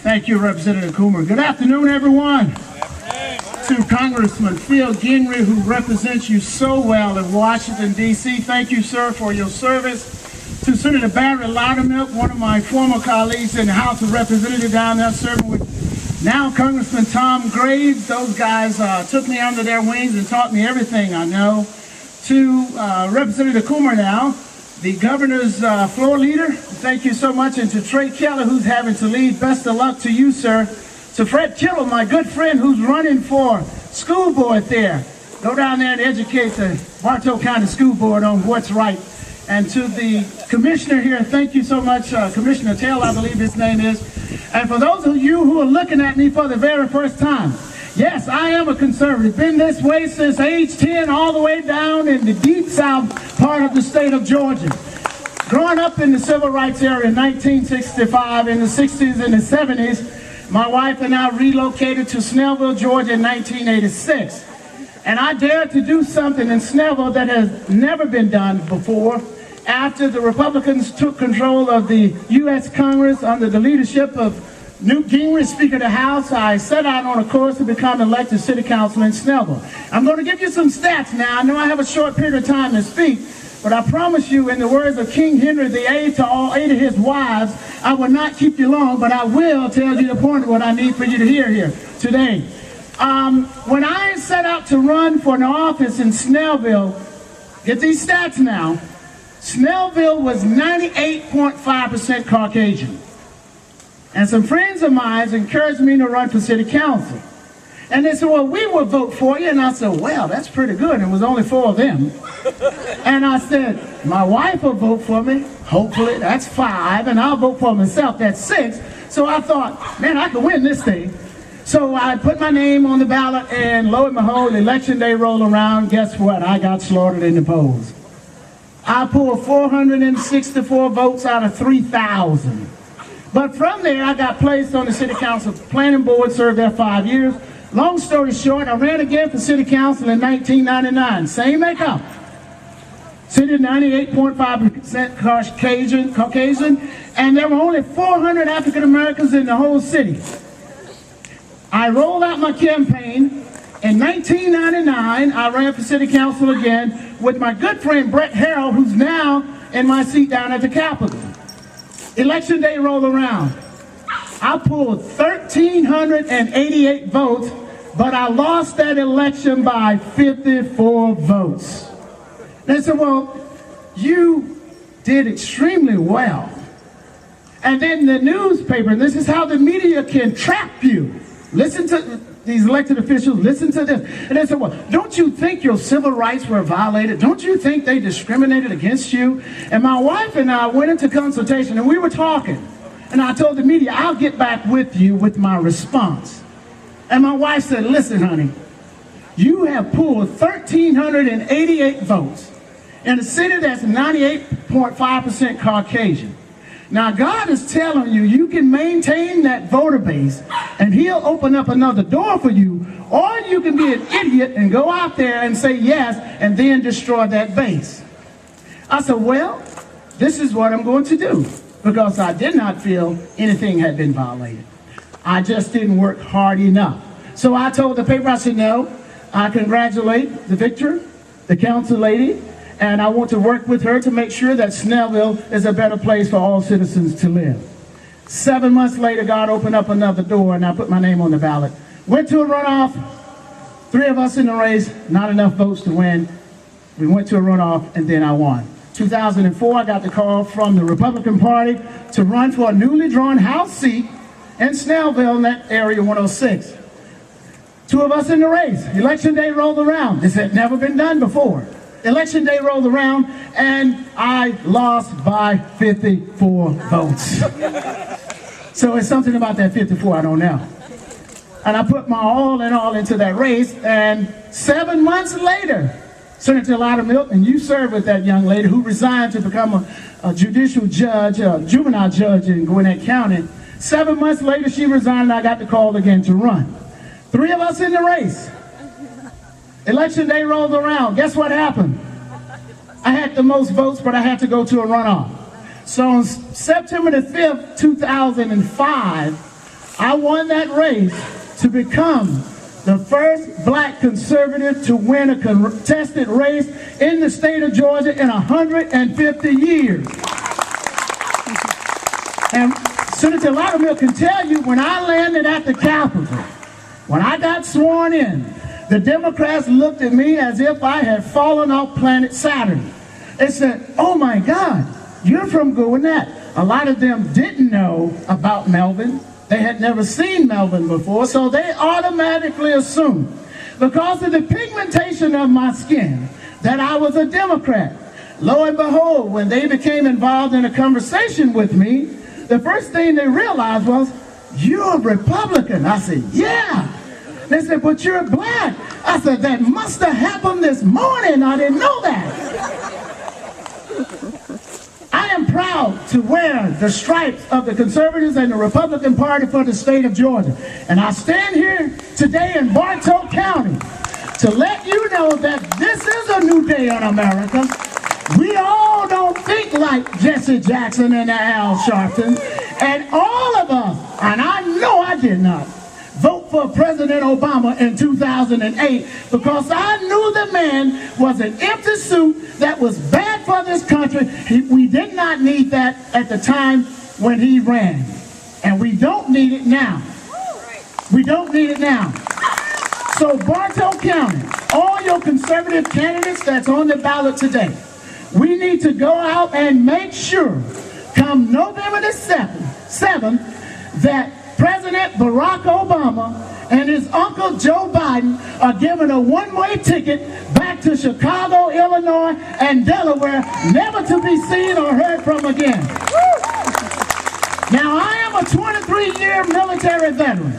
Thank you, Representative Coomer. Good afternoon, everyone. To Congressman Phil Gingrey, who represents you so well in Washington, D.C. Thank you, sir, for your service. To Senator Barry Loudermilk, one of my former colleagues in the House of Representatives down there, serving with now Congressman Tom Graves. Those guys took me under their wings and taught me everything I know. To Representative Coomer now, the governor's floor leader, thank you so much. And to Trey Keller, who's having to leave, best of luck to you, sir. To Fred Kittle, my good friend who's running for school board there. Go down there and educate the Bartow County School Board on what's right. And to the commissioner here, thank you so much, Commissioner Taylor, I believe his name is. And for those of you who are looking at me for the very first time, yes, I am a conservative. Been this way since age 10, all the way down in the deep south part of the state of Georgia. Growing up in the civil rights era in 1965, in the 60s and the 70s, my wife and I relocated to Snellville, Georgia in 1986. And I dared to do something in Snellville that has never been done before. After the Republicans took control of the U.S. Congress under the leadership of Newt Gingrich, Speaker of the House, I set out on a course to become elected city councilor in Snellville. I'm going to give you some stats now. I know I have a short period of time to speak, but I promise you, in the words of King Henry VIII to all 8 of his wives, I will not keep you long, but I will tell you the point of what I need for you to hear here today. When I set out to run for an office in Snellville, get these stats now, Snellville was 98.5% Caucasian. And some friends of mine encouraged me to run for city council. And they said, well, we will vote for you. And I said, well, that's pretty good. And it was only 4 of them. And I said, my wife will vote for me. Hopefully, that's 5. And I'll vote for myself. That's 6. So I thought, man, I can win this thing. So I put my name on the ballot, and lo and behold, election day rolled around. Guess what? I got slaughtered in the polls. I pulled 464 votes out of 3,000. But from there, I got placed on the City Council Planning Board, served there 5 years. Long story short, I ran again for City Council in 1999. Same makeup. City 98.5% Caucasian, and there were only 400 African Americans in the whole city. I rolled out my campaign. In 1999, I ran for City Council again with my good friend Brett Harrell, who's now in my seat down at the Capitol. Election day rolled around. I pulled 1,388 votes, but I lost that election by 54 votes. They said, well, you did extremely well. And then the newspaper, and this is how the media can trap you. Listen to these elected officials, listen to this. And they said, well, don't you think your civil rights were violated? Don't you think they discriminated against you? And my wife and I went into consultation, and we were talking. And I told the media, I'll get back with you with my response. And my wife said, listen, honey, you have pulled 1,388 votes in a city that's 98.5% Caucasian. Now, God is telling you, you can maintain that voter base, and he'll open up another door for you, or you can be an idiot and go out there and say yes, and then destroy that base. I said, well, this is what I'm going to do, because I did not feel anything had been violated. I just didn't work hard enough. So I told the paper, I said, no, I congratulate the victor, the council lady, and I want to work with her to make sure that Snellville is a better place for all citizens to live. 7 months later, God opened up another door, and I put my name on the ballot. Went to a runoff, 3 of us in the race, not enough votes to win. We went to a runoff, and then I won. 2004, I got the call from the Republican Party to run for a newly drawn House seat in Snellville, in that area 106. 2 of us in the race. Election day rolled around. This had never been done before. Election day rolled around, and I lost by 54 votes. So it's something about that 54 I don't know. And I put my all in all into that race, and 7 months later, Senator Loudermilk, and you served with that young lady who resigned to become a judicial judge, a juvenile judge in Gwinnett County. 7 months later, she resigned, and I got the call again to run. 3 of us in the race. Election day rolled around. Guess what happened? I had the most votes, but I had to go to a runoff. So on September the 5th, 2005, I won that race to become the first black conservative to win a contested race in the state of Georgia in 150 years. And Senator Loudermilk can tell you, when I landed at the Capitol, when I got sworn in, the Democrats looked at me as if I had fallen off planet Saturn. They said, "Oh my God, you're from Gwinnett." A lot of them didn't know about Melvin. They had never seen Melvin before, so they automatically assumed, because of the pigmentation of my skin, that I was a Democrat. Lo and behold, when they became involved in a conversation with me, the first thing they realized was, "You're a Republican." I said, "Yeah." They said, "But you're black." I said, "That must have happened this morning. I didn't know that." I am proud to wear the stripes of the Conservatives and the Republican Party for the state of Georgia. And I stand here today in Bartow County to let you know that this is a new day in America. We all don't think like Jesse Jackson and Al Sharpton. And all of us, and I know I did not, vote for President Obama in 2008 because I knew the man was an empty suit that was bad for this country. We did not need that at the time when he ran. And we don't need it now. We don't need it now. So Bartow County, all your conservative candidates that's on the ballot today, we need to go out and make sure, come November the 7th, that President Barack Obama and his uncle Joe Biden are given a one-way ticket back to Chicago, Illinois, and Delaware, never to be seen or heard from again. Now, I am a 23-year military veteran,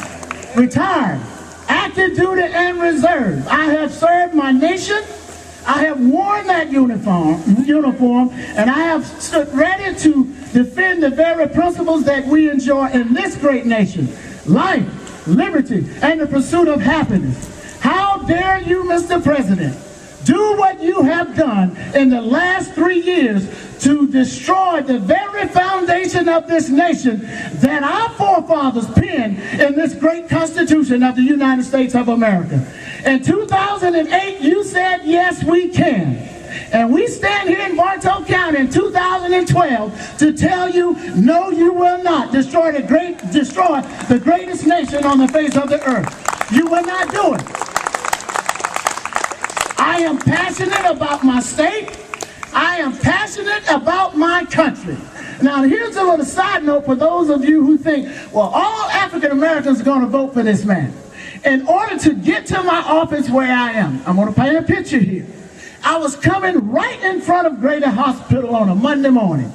retired, active duty and reserve. I have served my nation. I have worn that uniform, and I have stood ready to defend the very principles that we enjoy in this great nation: life, liberty, and the pursuit of happiness. How dare you, Mr. President, do what you have done in the last 3 years to destroy the very foundation of this nation that our forefathers penned in this great Constitution of the United States of America. In 2008, you said, "Yes, we can." And we stand here in Bartow County in 2012 to tell you, no, you will not destroy the greatest nation on the face of the earth. You will not do it. I am passionate about my state. I am passionate about my country. Now, here's a little side note for those of you who think, well, all African Americans are going to vote for this man. In order to get to my office where I am, I'm going to paint a picture here. I was coming right in front of Grady Hospital on a Monday morning.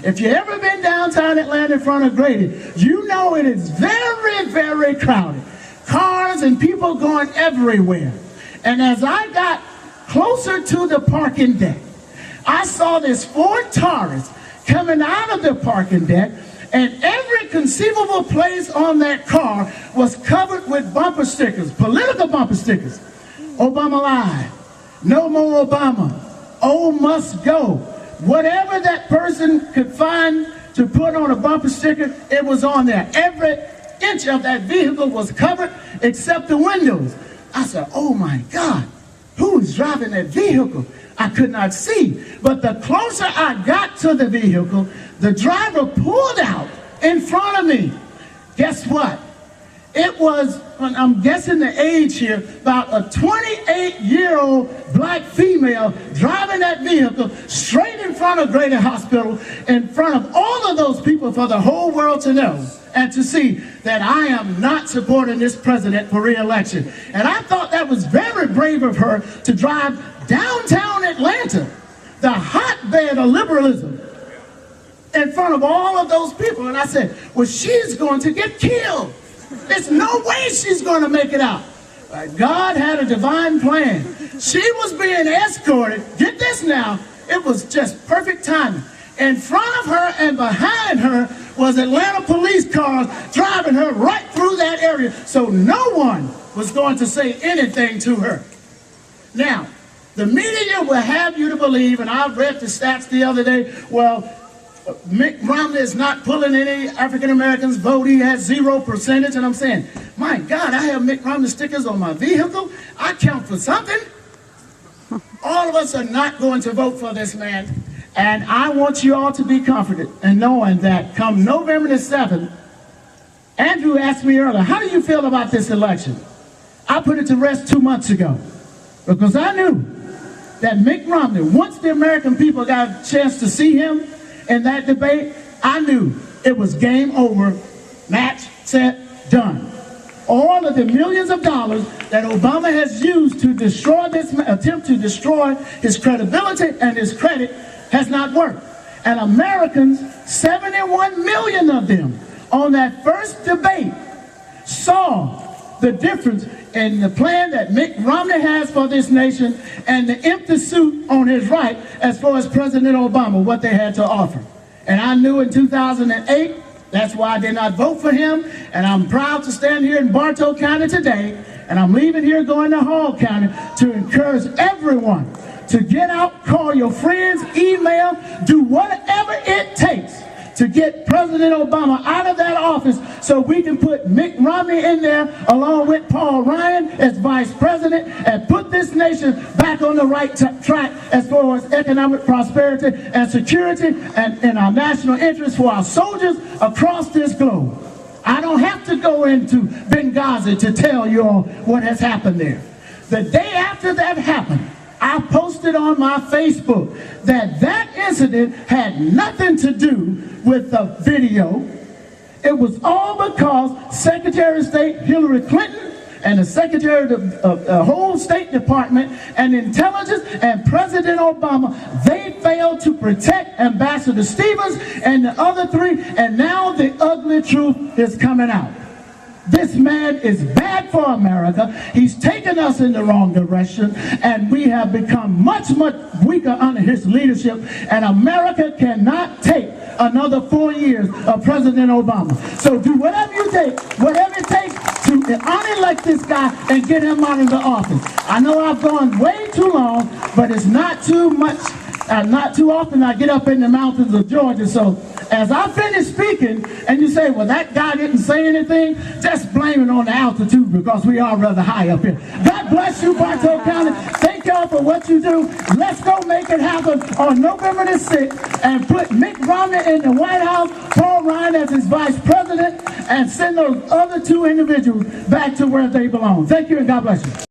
If you've ever been downtown Atlanta in front of Grady, you know it is very, very crowded. Cars and people going everywhere. And as I got closer to the parking deck, I saw this Ford Taurus coming out of the parking deck, and every conceivable place on that car was covered with bumper stickers, political bumper stickers. Obama lied. No more Obama. Oh, must go. Whatever that person could find to put on a bumper sticker, it was on there. Every inch of that vehicle was covered except the windows. I said, "Oh my God, who is driving that vehicle?" I could not see. But the closer I got to the vehicle, the driver pulled out in front of me. Guess what? It was, I'm guessing the age here, about a 28-year-old black female driving that vehicle straight in front of Grady Hospital, in front of all of those people for the whole world to know and to see that I am not supporting this president for re-election. And I thought that was very brave of her to drive downtown Atlanta, the hotbed of liberalism, in front of all of those people. And I said, well, she's going to get killed. There's no way she's going to make it out. But God had a divine plan. She was being escorted. Get this now. It was just perfect timing. In front of her and behind her was Atlanta police cars driving her right through that area. So no one was going to say anything to her. Now, the media will have you to believe, and I read the stats the other day, well, Mitt Romney is not pulling any African Americans vote. He has 0%. And I'm saying, my God, I have Mitt Romney stickers on my vehicle. I count for something. All of us are not going to vote for this man. And I want you all to be confident in knowing that come November the 7th, Andrew asked me earlier, how do you feel about this election? I put it to rest 2 months ago because I knew that Mitt Romney, once the American people got a chance to see him in that debate, I knew it was game over, match, set, done. All of the millions of dollars that Obama has used to destroy this, attempt to destroy his credibility and his credit has not worked. And Americans, 71 million of them, on that first debate, saw the difference in the plan that Mitt Romney has for this nation and the empty suit on his right as far as President Obama, what they had to offer. And I knew in 2008, that's why I did not vote for him, and I'm proud to stand here in Bartow County today, and I'm leaving here going to Hall County to encourage everyone to get out, call your friends, email, do whatever it takes to get President Obama out of that office so we can put Mitt Romney in there along with Paul Ryan as vice president and put this nation back on the right track as far as economic prosperity and security and our national interests for our soldiers across this globe. I don't have to go into Benghazi to tell you all what has happened there. The day after that happened, I posted on my Facebook that that incident had nothing to do with the video. It was all because Secretary of State Hillary Clinton and the Secretary of the whole State Department and Intelligence and President Obama, they failed to protect Ambassador Stevens and the other three, and now the ugly truth is coming out. This man is bad for America. He's taken us in the wrong direction, and we have become much, much weaker under his leadership, and America cannot take another 4 years of President Obama. So do whatever it takes to unelect this guy and get him out of the office. I know I've gone way too long, but it's not too much. Not too often I get up in the mountains of Georgia, so as I finish speaking and you say, well, that guy didn't say anything, just blame it on the altitude because we are rather high up here. God bless you, Bartow County. Thank y'all for what you do. Let's go make it happen on November the 6th and put Mitt Romney in the White House, Paul Ryan as his vice president, and send those other two individuals back to where they belong. Thank you and God bless you.